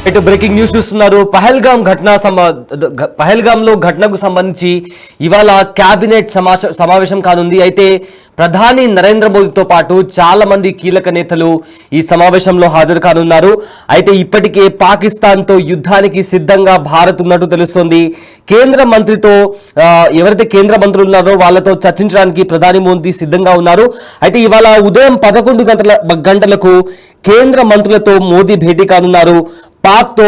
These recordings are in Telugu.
ఇటు బ్రేకింగ్ న్యూస్ చూస్తున్నారు. పహల్గాంలో ఘటనకు సంబంధించి ఇవాళ కేబినెట్ సమావేశం కానుంది. అయితే ప్రధాని నరేంద్ర మోదీతో పాటు చాలా మంది కీలక నేతలు ఈ సమావేశంలో హాజరు కానున్నారు. అయితే ఇప్పటికే పాకిస్తాన్తో యుద్ధానికి సిద్ధంగా భారత్ ఉన్నట్టు తెలుస్తోంది. కేంద్ర మంత్రితో ఎవరైతే కేంద్ర మంత్రులు ఉన్నారో వాళ్ళతో చర్చించడానికి ప్రధాని మోదీ సిద్ధంగా ఉన్నారు. అయితే ఇవాళ ఉదయం 11 గంటలకు కేంద్ర మంత్రులతో మోదీ భేటీ కానున్నారు. పాక్తో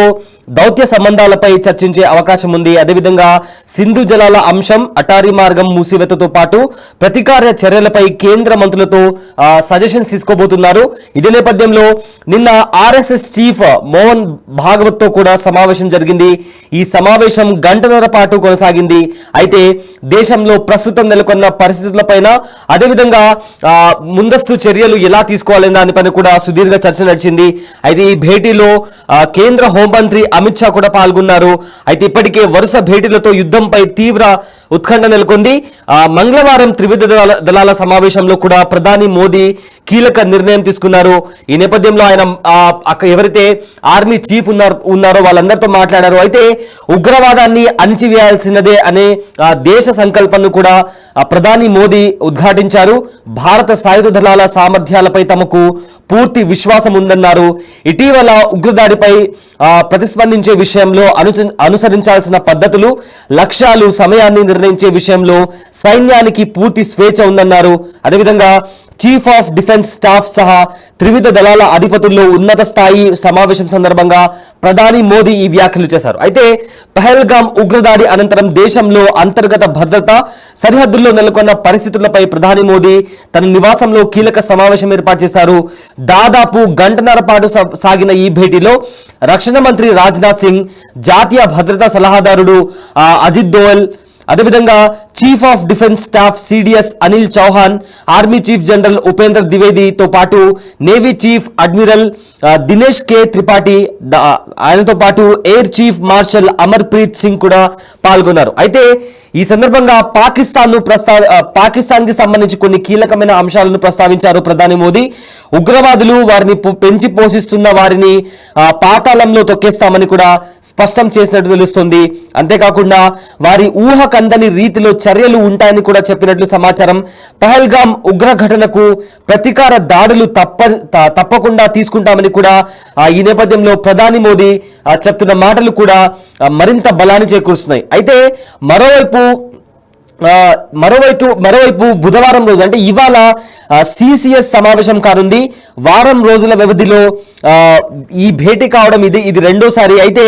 దౌత్య సంబంధాలపై చర్చించే అవకాశం ఉంది. అదేవిధంగా సింధు జలాల అంశం, అటారీ మార్గం మూసివేతతో పాటు ప్రతీకార చర్యలపై కేంద్ర మంత్రులతో సజెషన్స్ తీసుకోబోతున్నారు. ఇదే నేపథ్యంలో నిన్న ఆర్ఎస్ఎస్ చీఫ్ మోహన్ భాగవత్ తో కూడా సమావేశం జరిగింది. ఈ సమావేశం గంటన్నర పాటు కొనసాగింది. అయితే దేశంలో ప్రస్తుతం నెలకొన్న పరిస్థితులపైన అదేవిధంగా ముందస్తు చర్యలు ఎలా తీసుకోవాలనే దానిపైన కూడా సుదీర్ఘ చర్చ నడిచింది. అయితే ఈ భేటీలో కేంద్ర హోంమంత్రి అమిత్ షా కూడా పాల్గొన్నారు. అయితే ఇప్పటికే వరుస భేటీలతో యుద్ధంపై తీవ్ర ఉత్కంఠ నెలకొంది. మంగళవారం త్రివిధ దళాల సమావేశంలో కూడా ప్రధాని మోదీ కీలక నిర్ణయం తీసుకున్నారు. ఈ నేపథ్యంలో ఆయన ఎవరైతే ఆర్మీ చీఫ్ ఉన్నారో వాళ్ళందరితో మాట్లాడారు. అయితే ఉగ్రవాదాన్ని అణిచివేయాల్సినదే అనే దేశ సంకల్పంను కూడా ప్రధాని మోదీ ఉద్ఘాటించారు. భారత సాయుధ దళాల సామర్థ్యాలపై తమకు పూర్తి విశ్వాసం ఉందన్నారు. ఇటీవల ఉగ్రదాడిపై ప్రతిస్పందించే విషయంలో అనుసరించాల్సిన పద్ధతులు, లక్ష్యాలు, సమయాన్ని నిర్ణయించే విషయంలో సైన్యానికి పూర్తి స్వేచ్ఛ ఉందన్నారు. అదేవిధంగా చీఫ్ ఆఫ్ డిఫెన్స్ స్టాఫ్ సహా త్రివిధ దళాల అధిపతుల్లో ఉన్నత స్థాయి సమావేశం సందర్భంగా ప్రధాని మోదీ ఈ వ్యాఖ్యలు చేశారు. అయితే పహల్గాం ఉగ్రదాడి అనంతరం దేశంలో అంతర్గత భద్రత, సరిహద్దుల్లో నెలకొన్న పరిస్థితులపై ప్రధాని మోదీ తన నివాసంలో కీలక సమావేశం ఏర్పాటు చేశారు. దాదాపు గంటన్నర పాటు సాగిన ఈ భేటీలో రక్షణ మంత్రి రాజ్నాథ్ సింగ్, జాతీయ భద్రతా సలహాదారుడు అజిత్ దోవల్, అదేవిధంగా chief of defence staff CDS Anil Chauhan, army chief general Upendra ద్వివేదితో పాటు navy chief admiral Dinesh K Tripathi, ఆయనతో పాటు air chief marshal Amar Preet Singh కూడా పాల్గొన్నారు. అయితే ఈ సందర్భంగా పాకిస్తాన్ కి సంబంధించి కొన్ని కీలకమైన అంశాలను ప్రస్తావించారు ప్రధాని మోదీ. ఉగ్రవాదులు వారిని పెంచి పోషిస్తున్న వారిని పాతాళంలో తొక్కేస్తామని కూడా స్పష్టం చేసినట్టు తెలుస్తుంది. అంతేకాకుండా వారి ఊహకందని రీతిలో చర్యలు ఉంటాయని కూడా చెప్పినట్లు సమాచారం. పహల్గాం ఉగ్ర ఘటనకు ప్రతీకార దాడులు తప్పకుండా తీసుకుంటామని కూడా ఈ నేపథ్యంలో ప్రధాని మోదీ చెప్తున్న మాటలు కూడా మరింత బలాన్ని చేకూరుస్తున్నాయి. అయితే మరోవైపు బుధవారం రోజు అంటే ఇవాళ సిసిఎస్ సమావేశం కానుంది. వారం రోజుల వ్యవధిలో ఈ భేటీ కావడం ఇది రెండోసారి. అయితే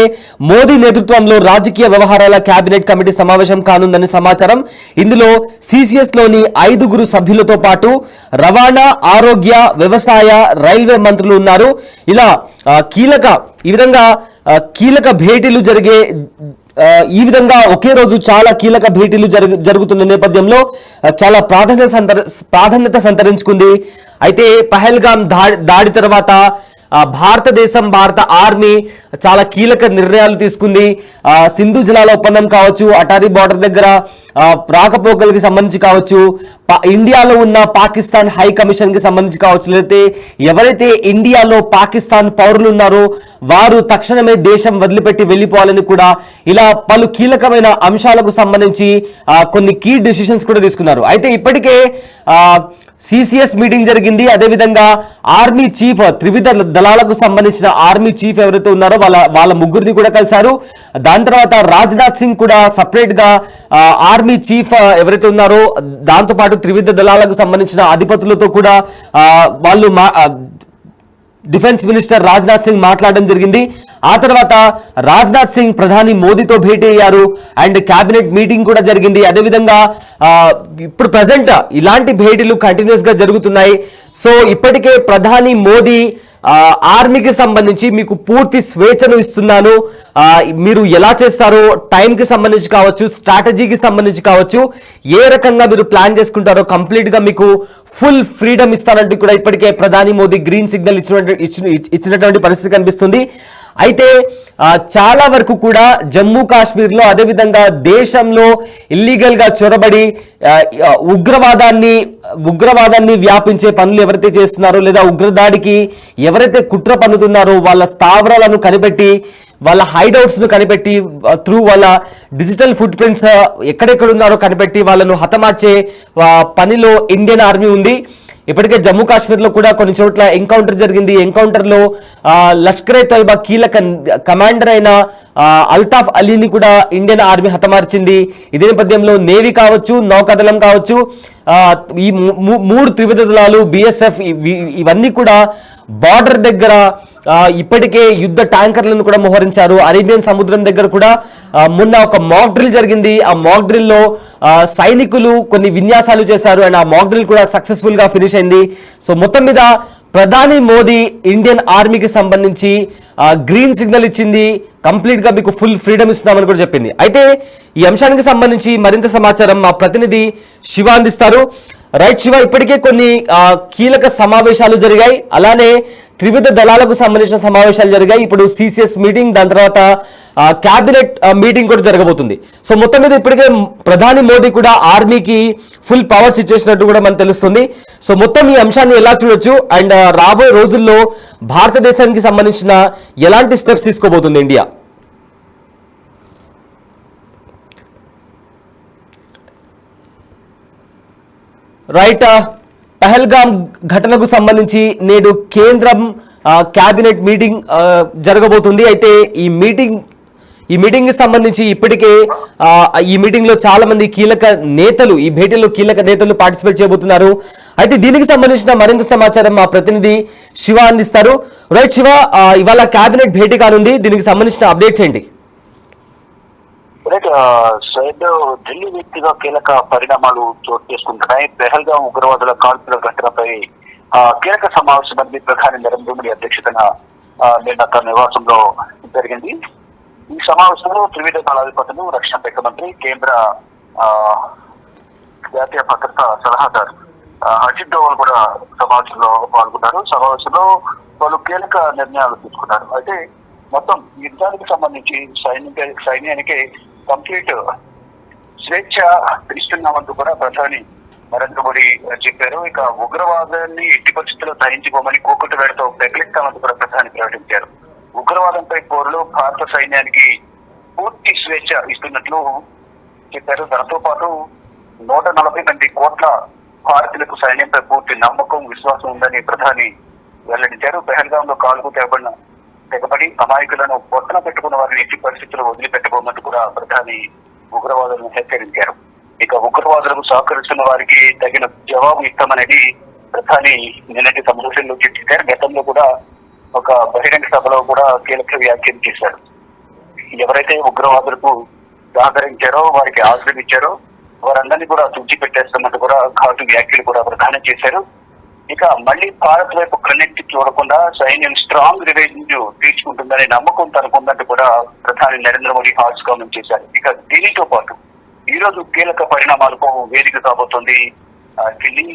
మోదీ నేతృత్వంలో రాజకీయ వ్యవహారాల కేబినెట్ కమిటీ సమావేశం కానుందని సమాచారం. ఇందులో సిసిఎస్ లోని 5 సభ్యులతో పాటు రవాణా, ఆరోగ్య, వ్యవసాయ, రైల్వే మంత్రులు ఉన్నారు. ఇలా కీలక భేటీలు జరిగే ఈ విధంగా ఒకే రోజు చాలా కీలక భేటీలు జరుగుతున్న నేపథ్యంలో చాలా ప్రాధాన్యత సంతరించుకుంది. అయితే పహల్గాం దాడి తర్వాత భారత ఆర్మీ చాలా కీలక నిర్ణయాలు తీసుకుంది. సింధు జలాల ఒప్పందం కావచ్చు, అటారీ బార్డర్ దగ్గర రాకపోకలకి సంబంధించి కావచ్చు, ఇండియాలో ఉన్న పాకిస్తాన్ హై కమిషన్ కి సంబంధించి కావచ్చు, లేకపోతే ఎవరైతే ఇండియాలో పాకిస్తాన్ పౌరులు ఉన్నారో వారు తక్షణమే దేశం వదిలిపెట్టి వెళ్ళిపోవాలని కూడా ఇలా పలు కీలకమైన అంశాలకు సంబంధించి కొన్ని కీ డెసిషన్స్ కూడా తీసుకున్నారు. అయితే ఇప్పటికే సిసిఎస్ మీటింగ్ జరిగింది. అదేవిధంగా ఆర్మీ చీఫ్, త్రివిధ దళాలకు సంబంధించిన ఆర్మీ చీఫ్ ఎవరైతే ఉన్నారో వాళ్ళ ముగ్గురిని కూడా కలిశారు. దాని తర్వాత రాజ్నాథ్ సింగ్ కూడా సపరేట్ గా ఆర్మీ చీఫ్ ఎవరైతే ఉన్నారో దాంతో పాటు త్రివిధ దళాలకు సంబంధించిన అధిపతులతో కూడా వాళ్ళు డిఫెన్స్ మినిస్టర్ రాజ్నాథ్ సింగ్ మాట్లాడడం జరిగింది. ఆ తర్వాత రాజ్నాథ్ సింగ్ ప్రధాని మోదీతో భేటీ అయ్యారు అండ్ కేబినెట్ మీటింగ్ కూడా జరిగింది. అదేవిధంగా ఇప్పుడు ప్రజెంట్ ఇలాంటి భేటీలు కంటిన్యూస్ గా జరుగుతున్నాయి. సో ఇప్పటికే ప్రధాని మోదీ ఆర్మీకి సంబంధించి మీకు పూర్తి స్వేచ్ఛను ఇస్తున్నాను, మీరు ఎలా చేస్తారో టైంకి సంబంధించి కావచ్చు, స్ట్రాటజీకి సంబంధించి కావచ్చు, ఏ రకంగా మీరు ప్లాన్ చేసుకుంటారో కంప్లీట్ గా మీకు ఫుల్ ఫ్రీడమ్ ఇస్తానంటూ కూడా ఇప్పటికే ప్రధాని మోదీ గ్రీన్ సిగ్నల్ ఇచ్చినటువంటి పరిస్థితి కనిపిస్తుంది. అయితే చాలా వరకు కూడా జమ్మూ కాశ్మీర్లో అదేవిధంగా దేశంలో ఇల్లీగల్ గా చొరబడి ఉగ్రవాదాన్ని ఉగ్రవాదాన్ని వ్యాపించే పనులు ఎవరైతే చేస్తున్నారో లేదా ఉగ్రదాడికి ఎవరైతే కుట్ర పన్నుతున్నారో వాళ్ళ స్థావరాలను కనిపెట్టి వాళ్ళ హైడౌట్స్ ను కనిపెట్టి త్రూ వాళ్ళ డిజిటల్ ఫుట్ ప్రింట్స్ ఎక్కడెక్కడ ఉన్నారో కనిపెట్టి వాళ్ళను హతమార్చే పనిలో ఇండియన్ ఆర్మీ ఉంది. ఇప్పటికే జమ్మూ కాశ్మీర్లో కూడా కొన్ని చోట్ల ఎన్కౌంటర్ జరిగింది. ఎన్కౌంటర్లో లష్కర్ ఏ తోయిబా కీలక కమాండర్ అయిన అల్తాఫ్ అలీని కూడా ఇండియన్ ఆర్మీ హతమార్చింది. ఇదే నేపథ్యంలో నేవీ కావచ్చు, నౌకాదళం కావచ్చు, ఈ మూడు త్రివిధ దళాలు, బిఎస్ఎఫ్ ఇవన్నీ కూడా బార్డర్ దగ్గర ఇప్పటికే యుద్ధ ట్యాంకర్లను కూడా మోహరించారు. అరేబియన్ సముద్రం దగ్గర కూడా మొన్న ఒక మాక్ డ్రిల్ జరిగింది. ఆ మాక్ డ్రిల్లో సైనికులు కొన్ని విన్యాసాలు చేశారు అండ్ ఆ మాక్ డ్రిల్ కూడా సక్సెస్ఫుల్ గా ఫినిష్ అయింది. సో మొత్తం మీద ప్రధాని మోదీ ఇండియన్ ఆర్మీకి సంబంధించి గ్రీన్ సిగ్నల్ ఇచ్చింది. కంప్లీట్ గా మీకు ఫుల్ ఫ్రీడమ్ ఇస్తున్నామని కూడా చెప్పింది. అయితే ఈ అంశానికి సంబంధించి మరింత సమాచారం మా ప్రతినిధి శివ అందిస్తారు. రైట్ శివ, ఇప్పటికే కొన్ని కీలక సమావేశాలు జరిగాయి, అలానే త్రివిధ దళాలకు సంబంధించిన సమావేశాలు జరిగాయి. ఇప్పుడు సిసిఎస్ మీటింగ్, దాని తర్వాత క్యాబినెట్ మీటింగ్ కూడా జరగబోతుంది. సో మొత్తం మీద ఇప్పటికే ప్రధాని మోదీ కూడా ఆర్మీకి ఫుల్ పవర్స్ ఇచ్చేసినట్టు కూడా మనకు తెలుస్తుంది. సో మొత్తం ఈ అంశాన్ని ఎలా చూడొచ్చు అండ్ రాబోయే రోజుల్లో భారతదేశానికి సంబంధించిన ఎలాంటి స్టెప్స్ తీసుకోబోతుంది ఇండియా? రైట్, పహల్గామ్ ఘటనకు సంబంధించి నేడు కేంద్రం క్యాబినెట్ మీటింగ్ జరగబోతుంది. అయితే ఈ మీటింగ్ కి సంబంధించి ఇప్పటికే ఈ మీటింగ్ లో చాలా మంది కీలక నేతలు, ఈ భేటీలో కీలక నేతలు పార్టిసిపేట్ చేయబోతున్నారు. అయితే దీనికి సంబంధించిన మరింత సమాచారం మా ప్రతినిధి శివ అందిస్తారు. రైట్ శివ, ఇవాళ క్యాబినెట్ భేటీ కానుంది, దీనికి సంబంధించిన అప్డేట్స్ ఏంటి? సైడ్ ఢిల్లీ వ్యక్తిగా కీలక పరిణామాలు చోటు చేసుకుంటున్నాయి. పెహల్గాం ఉగ్రవాదుల కాల్పుల ఘటనపై కీలక సమావేశం అనేది ప్రధాని నరేంద్ర మోదీ అధ్యక్షతన నిన్న తన నివాసంలో జరిగింది. ఈ సమావేశంలో త్రివిధ దళాధిపతులు, రక్షణ శాఖ మంత్రి, కేంద్ర జాతీయ భద్రతా సలహాదారు అజిత్ డోవల్ కూడా సమావేశంలో పాల్గొన్నారు. సమావేశంలో పలు కీలక నిర్ణయాలు తీసుకున్నారు. అయితే మొత్తం యుద్ధానికి సంబంధించి సైన్యానికి కంప్లీట్ స్వేచ్ఛ ఇస్తున్నామంటూ కూడా ప్రధాని నరేంద్ర మోడీ చెప్పారు. ఇక ఉగ్రవాదాన్ని ఎట్టి పరిస్థితుల్లో సహించుకోమని కూకుట్టు వేడతో బెదిరిస్తామంటూ కూడా ప్రధాని ప్రకటించారు. ఉగ్రవాదంపై పోరులో భారత సైన్యానికి పూర్తి స్వేచ్ఛ ఇస్తున్నట్లు చెప్పారు. దాంతో పాటు 140 కోట్ల భారతీయులకు సైన్యంపై పూర్తి నమ్మకం, విశ్వాసం ఉందని ప్రధాని వెల్లడించారు. పెహల్గాం లో కాల్కు తెగబడి అమాయకులను పొట్టన పెట్టుకున్న వారిని ఎట్టి పరిస్థితుల్లో వదిలిపెట్టబోమంటూ కూడా ప్రధాని ఉగ్రవాదులను హెచ్చరించారు. ఇక ఉగ్రవాదులకు సహకరిస్తున్న వారికి తగిన జవాబు ఇస్తామనేది ప్రధాని నిన్నటి సమావేశంలో చర్చించారు. గతంలో కూడా ఒక బహిరంగ సభలో కూడా కీలక వ్యాఖ్యలు చేశారు. ఎవరైతే ఉగ్రవాదులకు సహకరించారో, వారికి ఆశ్రయం ఇచ్చారో వారందరినీ కూడా తుడిచిపెట్టేస్తున్నట్టు కూడా ఘాటు వ్యాఖ్యలు కూడా ప్రధానం చేశారు. ఇక మళ్ళీ భారత్ వైపు కన్నెత్తి చూడకుండా సైన్యం స్ట్రాంగ్ రివెంజ్ తీర్చుకుంటుందనే నమ్మకం తనకుందంటూ కూడా ప్రధాని నరేంద్ర మోడీ హార్స్ కామెంట్ చేశారు. ఇక దీనితో పాటు ఈ రోజు కీలక పరిణామాలకు వేదిక కాబోతోంది ఢిల్లీ.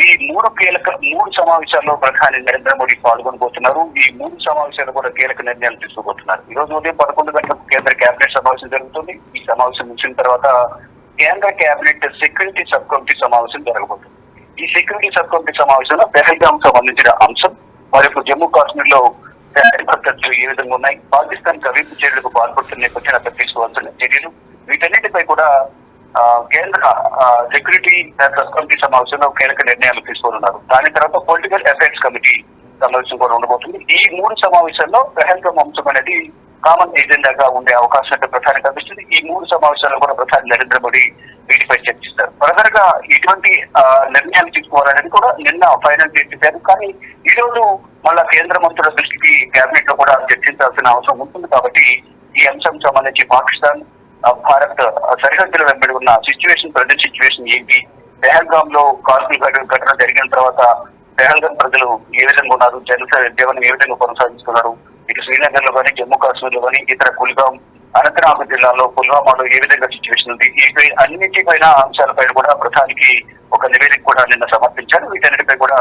ఈ మూడు సమావేశాల్లో ప్రధాని నరేంద్ర మోడీ పాల్గొనబోతున్నారు. ఈ 3 సమావేశాలు కూడా కీలక నిర్ణయాలు తీసుకోబోతున్నారు. ఈ రోజు ఉదయం 11 గంటలకు కేంద్ర కేబినెట్ సమావేశం జరుగుతుంది. ఈ సమావేశం ముగిసిన తర్వాత కేంద్ర కేబినెట్ సెక్యూరిటీ సబ్ కమిటీ సమావేశం జరగబోతుంది. ఈ సెక్యూరిటీ సబ్ కమిటీ సమావేశంలో పెహల్గాం సంబంధించిన అంశం, మరియు జమ్మూ కాశ్మీర్ లో భద్రతలు ఏ విధంగా ఉన్నాయి, పాకిస్తాన్ కవింపు చర్యలకు పాల్పడుతున్న నేపథ్యంలో తీసుకోవాల్సిన చర్యలు, వీటన్నిటిపై కూడా కేంద్ర సెక్యూరిటీ సబ్ కమిటీ సమావేశంలో కీలక నిర్ణయాలు తీసుకోనున్నారు. దాని తర్వాత పొలిటికల్ అఫైర్స్ కమిటీ సమావేశం కూడా ఉండబోతుంది. ఈ 3 సమావేశాల్లో పెహల్గాం అంశం అనేది కామన్ ఎజెండాగా ఉండే అవకాశం అంటే ప్రధాని కనిపిస్తుంది. ఈ 3 సమావేశాల్లో కూడా ప్రధాని నరేంద్ర మోడీ వీటిపై చర్చిస్తారు. ఫర్దర్ గా ఇటువంటి నిర్ణయాలు తీసుకోవాలనేది కూడా నిన్న ఫైనల్ చేసేశారు. కానీ ఈ రోజు మళ్ళా కేంద్ర మంత్రుల దృష్టికి కేబినెట్ లో కూడా చర్చించాల్సిన అవసరం ఉంటుంది. కాబట్టి ఈ అంశం సంబంధించి పాకిస్తాన్, భారత్ సరిహద్దుల వెంబడి ఉన్న ప్రజెంట్ సిచ్యువేషన్ ఏంటి, పెహల్గాం లో కాల్పుల ఘటన జరిగిన తర్వాత పెహల్గాం ప్రజలు ఏ విధంగా ఉన్నారు, జీవనం ఏ విధంగా కొనసాగిస్తున్నారు, ఇటు శ్రీనగర్ లో కానీ, జమ్మూ కాశ్మీర్ లో కానీ, ఇతర కుల్గాం, అనంతనాగ్ జిల్లాలో, పుల్వామాలో ఏ విధంగా సిచ్యువేషన్ ఉంది, ఈ అన్నింటిపైన అంశాలపై కూడా ప్రధానికి ఒక నివేదిక కూడా నిన్న సమర్పించారు. వీటన్నిటిపై కూడా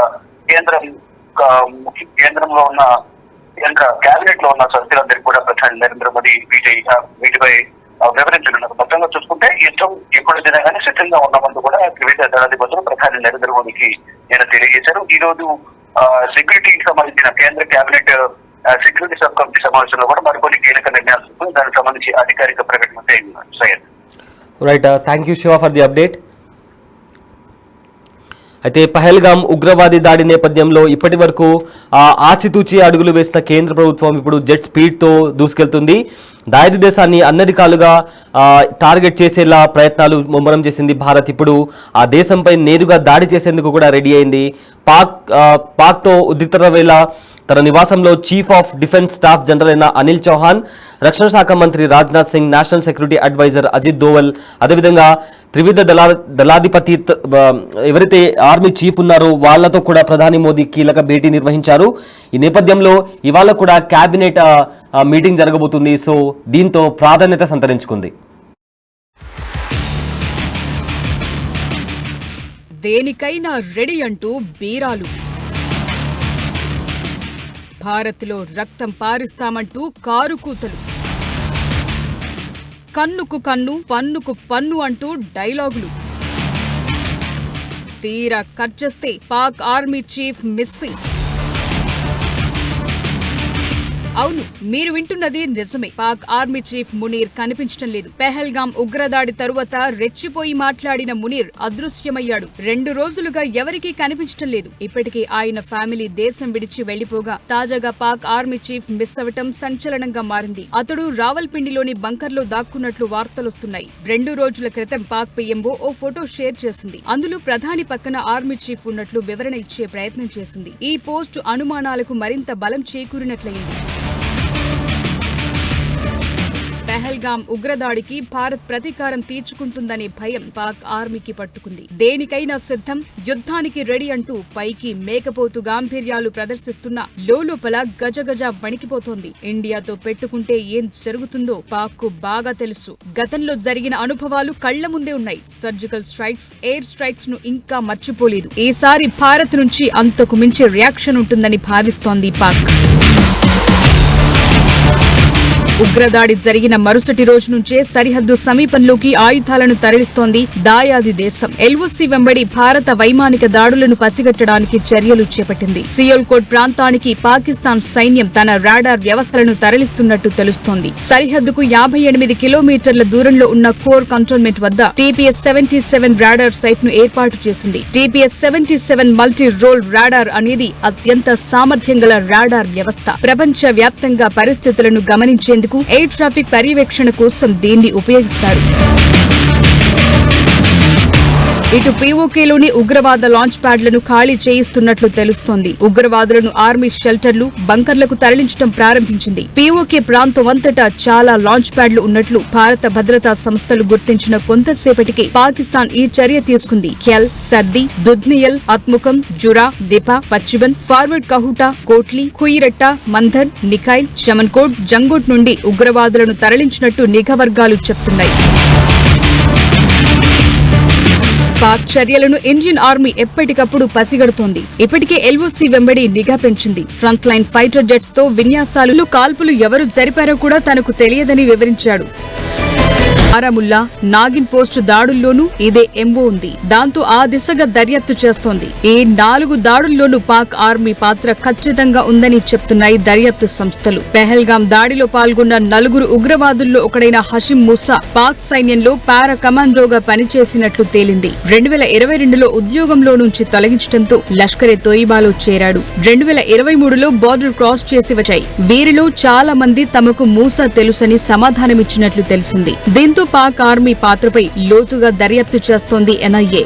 కేంద్రంలో ఉన్న కేంద్ర కేబినెట్ లో ఉన్న సభ్యులందరికీ కూడా ప్రధాని నరేంద్ర మోదీ వీటిపై వివరించనున్నారు. మొత్తంగా చూసుకుంటే యుద్ధం ఎప్పుడు జరగానే సిద్ధంగా ఉన్నామంటూ కూడా వివిధ దళాధిపతులు ప్రధాని నరేంద్ర మోదీకి నేను తెలియజేశారు. ఈ రోజు సెక్యూరిటీకి సంబంధించిన కేంద్ర కేబినెట్ సెక్యూరిటీ సబ్ కమిటీ సమావేశంలో కూడా మరికొన్ని కీలక నిర్ణయాలు తీసుకుని దానికి సంబంధించి అధికారిక ప్రకటన Syed. Right, thank you Shiva for the update. అయితే పహల్గామ్ ఉగ్రవాది దాడి నేపథ్యంలో ఇప్పటి వరకు ఆచితూచి అడుగులు వేసిన కేంద్ర ప్రభుత్వం ఇప్పుడు జెట్ స్పీడ్తో దూసుకెళ్తుంది. దాయాది దేశాన్ని అన్ని రకాలుగా టార్గెట్ చేసేలా ప్రయత్నాలు ముమ్మరం చేసింది భారత్. ఇప్పుడు ఆ దేశంపై నేరుగా దాడి చేసేందుకు కూడా రెడీ అయింది. పాక్తో ఉద్రిక్తత వేళ తన నివాసంలో chief of defence staff general అయిన అనిల్ చౌహాన్, రక్షణ శాఖ మంత్రి Rajnath Singh, national security adviser Ajit Doval, అదేవిధంగా త్రివిధ దళాధిపతి ఎవరైతే ఆర్మీ చీఫ్ ఉన్నారో వాళ్లతో కూడా ప్రధాని మోదీ కీలక భేటీ నిర్వహించారు. ఈ నేపథ్యంలో ఇవాళ కూడా కేబినెట్ మీటింగ్ జరగబోతుంది. సో దీంతో ప్రాధాన్యత సంతరించుకుంది. దేనికైనా రెడీ అంటూ బీరాలు, భారత్లో రక్తం పారిస్తామంటూ కారు కూతలు, కన్నుకు కన్ను పన్నుకు పన్ను అంటూ డైలాగులు. తీరా ఖర్చేస్తే పాక్ ఆర్మీ చీఫ్ మిస్సింగ్. అవును, మీరు వింటున్నది నిజమే. పాక్ ఆర్మీ చీఫ్ మునీర్ కనిపించడం లేదు. పెహల్గాం ఉగ్రదాడి తరువాత రెచ్చిపోయి మాట్లాడిన మునీర్ అదృశ్యమయ్యాడు. 2 రోజులుగా ఎవరికీ కనిపించడం లేదు. ఇప్పటికే ఆయన ఫ్యామిలీ దేశం విడిచి వెళ్లిపోగా తాజాగా పాక్ ఆర్మీ చీఫ్ మిస్ అవటం సంచలనంగా మారింది. అతడు రావల్పిండిలోని బంకర్లో దాక్కున్నట్లు వార్తలొస్తున్నాయి. 2 రోజుల క్రితం పాక్ పీఎంఓ ఓ ఫోటో షేర్ చేసింది. అందులో ప్రధాని పక్కన ఆర్మీ చీఫ్ ఉన్నట్లు వివరణ ఇచ్చే ప్రయత్నం చేసింది. ఈ పోస్టు అనుమానాలకు మరింత బలం చేకూరినట్లయింది. పెహల్గాం ఉగ్రదాడికి భారత్ ప్రతీకారం తీర్చుకుంటుందనే భయం పాక్ ఆర్మీకి పట్టుకుంది. దేనికైనా సిద్ధం, యుద్ధానికి రెడీ అంటూ పైకి మేకపోతు గాంభీర్యాలు ప్రదర్శిస్తున్న లోలోపల గజగజ వణికిపోతోంది. ఇండియాతో పెట్టుకుంటే ఏం జరుగుతుందో పాక్ కు బాగా తెలుసు. గతంలో జరిగిన అనుభవాలు కళ్ల ముందే ఉన్నాయి. సర్జికల్ స్ట్రైక్స్, ఎయిర్ స్ట్రైక్స్ ను ఇంకా మర్చిపోలేదు. ఈసారి భారత్ నుంచి అంతకు మించి రియాక్షన్ ఉంటుందని భావిస్తోంది పాక్. ఉగ్రదాడి జరిగిన మరుసటి రోజు నుంచే సరిహద్దు సమీపంలోకి ఆయుధాలను తరలిస్తోంది దాయాది దేశం. ఎల్ఓసి వెంబడి భారత వైమానిక దాడులను పసిగట్టడానికి చర్యలు చేపట్టింది. సియోల్కోట్ ప్రాంతానికి పాకిస్తాన్ సైన్యం తన రాడార్ వ్యవస్థలను తరలిస్తున్నట్టు తెలుస్తోంది. సరిహద్దుకు 58 కిలోమీటర్ల దూరంలో ఉన్న కోర్ కంటోన్మెంట్ వద్ద TPS-77 రాడార్ సైట్ ను ఏర్పాటు చేసింది. TPS-77 మల్టీ రోల్ రాడార్ అనేది అత్యంత సామర్థ్యం గల రాడార్ వ్యవస్థ. ప్రపంచ వ్యాప్తంగా పరిస్థితులను గమనించేందుకు ఎయిర్ ట్రాఫిక్ పర్యవేక్షణ కోసం దీన్ని ఉపయోగిస్తారు. ఇటు పీఓకేలోని ఉగ్రవాద లాంచ్ ప్యాడ్లను ఖాళీ చేయిస్తున్నట్లు తెలుస్తోంది. ఉగ్రవాదులను ఆర్మీ షెల్టర్లు, బంకర్లకు తరలించడం ప్రారంభించింది. పీఓకే ప్రాంతమంతటా చాలా లాంచ్ ప్యాడ్లు ఉన్నట్లు భారత భద్రతా సంస్థలు గుర్తించిన కొంతసేపటికి పాకిస్తాన్ ఈ చర్య తీసుకుంది. ఖ్యల్, సర్ది, దుధ్నియల్, అత్ముఖం, జురా, లిపా, పచ్చిబన్, ఫార్వర్డ్ కహుటా, కోట్లీ, ఖుయిరెట్ట, మంధర్, నిఖైల్, చమన్కోట్, జంగోట్ నుండి ఉగ్రవాదులను తరలించినట్టు నిఘా వర్గాలు చెప్తున్నాయి. పాక్ చర్యలను ఇండియన్ ఆర్మీ ఎప్పటికప్పుడు పసిగడుతోంది. ఇప్పటికే ఎల్ఓసి వెంబడి నిఘా పెంచింది. ఫ్రంట్ లైన్ ఫైటర్ జెట్స్ తో విన్యాసాలు, కాల్పులు ఎవరు జరిపారో కూడా తనకు తెలియదని వివరించాడు. బారాముల్లా, నాగిన్ పోస్టు దాడుల్లోనూ ఇదే ఎంఓ ఉంది. దాంతో ఆ దిశగా దర్యాప్తు చేస్తోంది. ఈ 4 దాడుల్లోనూ పాక్ ఆర్మీ పాత్ర ఖచ్చితంగా ఉందని చెప్తున్నాయి దర్యాప్తు సంస్థలు. పెహల్గాం దాడిలో పాల్గొన్న 4 ఉగ్రవాదుల్లో ఒకడైన హషిం మూసా పాక్ సైన్యంలో పారా కమాండోగా పనిచేసినట్లు తేలింది. 2022లో ఉద్యోగంలో నుంచి తొలగించడంతో లష్కరే తోయిబాలో చేరాడు. 2023లో బార్డర్ క్రాస్ చేసి వచ్చాయి. వీరిలో చాలా మంది తమకు మూసా తెలుసని సమాధానమిచ్చినట్లు తెలిసింది. దీంతో పాక్ ఆర్మీ పాత్రపై లోతుగా దర్యాప్తు చేస్తోంది NIA.